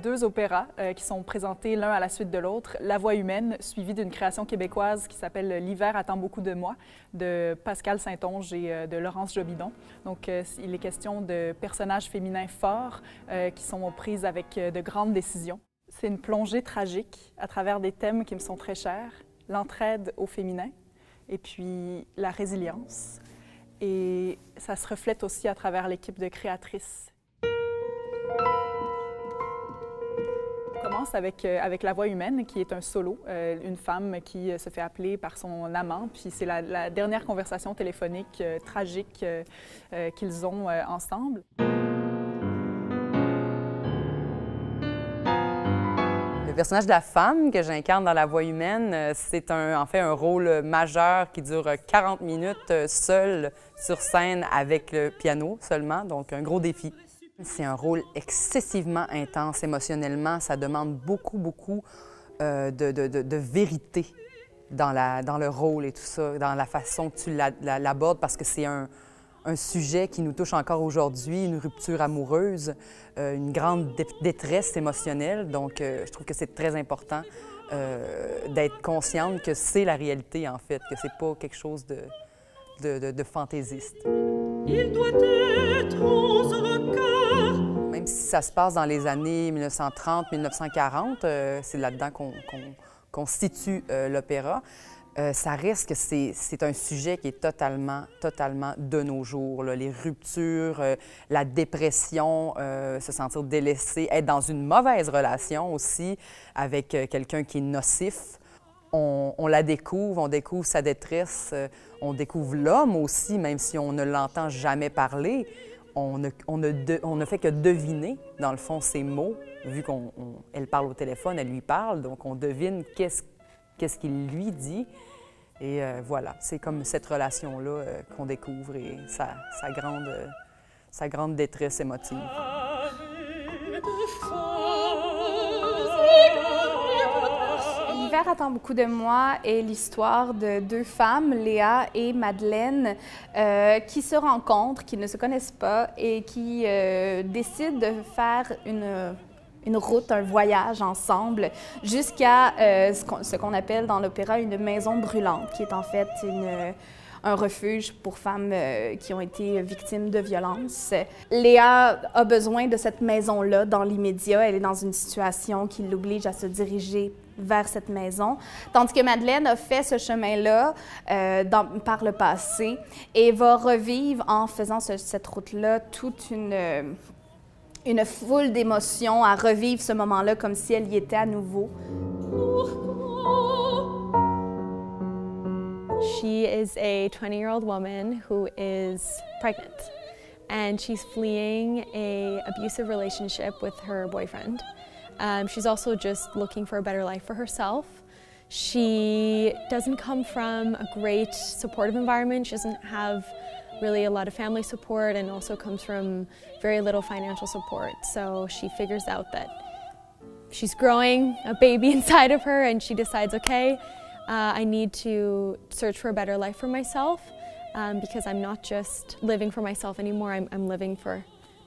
2 opéras qui sont présentés l'un à la suite de l'autre. La Voix humaine, suivie d'une création québécoise qui s'appelle L'hiver attend beaucoup de moi, de Pascal Saint-Onge et de Laurence Jobidon. Donc, il est question de personnages féminins forts qui sont aux prises avec de grandes décisions. C'est une plongée tragique à travers des thèmes qui me sont très chers, l'entraide au féminin et puis la résilience. Et ça se reflète aussi à travers l'équipe de créatrices. On commence avec La Voix humaine, qui est un solo, une femme qui se fait appeler par son amant, puis c'est la dernière conversation téléphonique tragique qu'ils ont ensemble. Le personnage de la femme que j'incarne dans La Voix humaine, c'est en fait un rôle majeur qui dure 40 minutes seul sur scène avec le piano seulement, donc un gros défi. C'est un rôle excessivement intense émotionnellement, ça demande beaucoup de vérité dans le rôle et tout ça, dans la façon que tu l'abordes, parce que c'est un sujet qui nous touche encore aujourd'hui, une rupture amoureuse, une grande détresse émotionnelle. Donc, je trouve que c'est très important d'être consciente que c'est la réalité, en fait, que c'est pas quelque chose de fantaisiste. Il doit être aux records. Même si ça se passe dans les années 1930-1940, c'est là-dedans qu'on situe l'opéra. Ça reste que c'est un sujet qui est totalement de nos jours, là. Les ruptures, la dépression, se sentir délaissé, être dans une mauvaise relation aussi avec quelqu'un qui est nocif. On la découvre, on découvre sa détresse, on découvre l'homme aussi, même si on ne l'entend jamais parler. On ne fait que deviner, dans le fond, ses mots, vu qu'elle parle au téléphone, elle lui parle, donc on devine qu'est-ce qu'il lui dit. Et voilà, c'est comme cette relation-là qu'on découvre et sa grande détresse émotive. L'hiver attend beaucoup de moi est l'histoire de 2 femmes, Léa et Madeleine, qui se rencontrent, qui ne se connaissent pas et qui décident de faire une route, un voyage ensemble jusqu'à ce qu'on appelle dans l'opéra une maison brûlante, qui est en fait un refuge pour femmes qui ont été victimes de violences. Léa a besoin de cette maison-là dans l'immédiat. Elle est dans une situation qui l'oblige à se diriger vers cette maison, tandis que Madeleine a fait ce chemin-là par le passé et va revivre en faisant cette route-là toute une foule d'émotions, à revivre ce moment-là comme si elle y était à nouveau. She is a 20-year-old woman who is pregnant, and she's fleeing an abusive relationship with her boyfriend. She's also just looking for a better life for herself. She doesn't come from a great supportive environment. She doesn't have really a lot of family support and also comes from very little financial support. So she figures out that she's growing a baby inside of her and she decides, okay, I need to search for a better life for myself because I'm not just living for myself anymore, I'm living for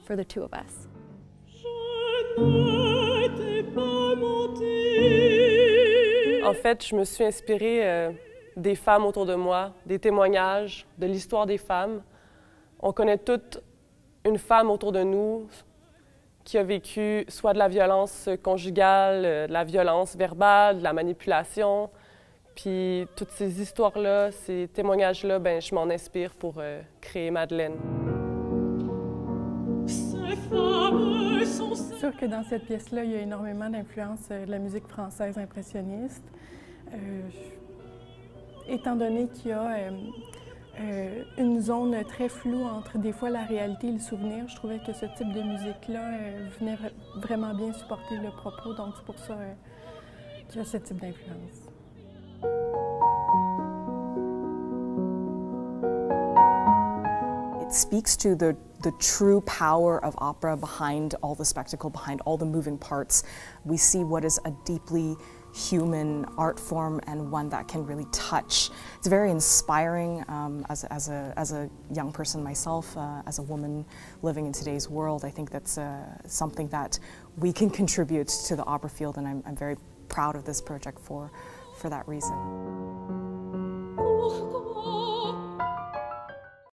the two of us. En fait, je me suis inspirée des femmes autour de moi, des témoignages, de l'histoire des femmes. On connaît toutes une femme autour de nous qui a vécu soit de la violence conjugale, de la violence verbale, de la manipulation. Puis toutes ces histoires-là, ces témoignages-là, ben, je m'en inspire pour créer Madeleine. C'est sûr que dans cette pièce-là, il y a énormément d'influence de la musique française impressionniste. Étant donné qu'il y a une zone très floue entre des fois la réalité et le souvenir, je trouvais que ce type de musique-là venait vraiment bien supporter le propos, donc c'est pour ça qu'il y a ce type d'influence. It speaks to the true power of opera behind all the spectacle, behind all the moving parts. We see what is a deeply human art form and one that can really touch. It's very inspiring as a young person myself, as a woman living in today's world. I think that's something that we can contribute to the opera field, and I'm very proud of this project for that reason.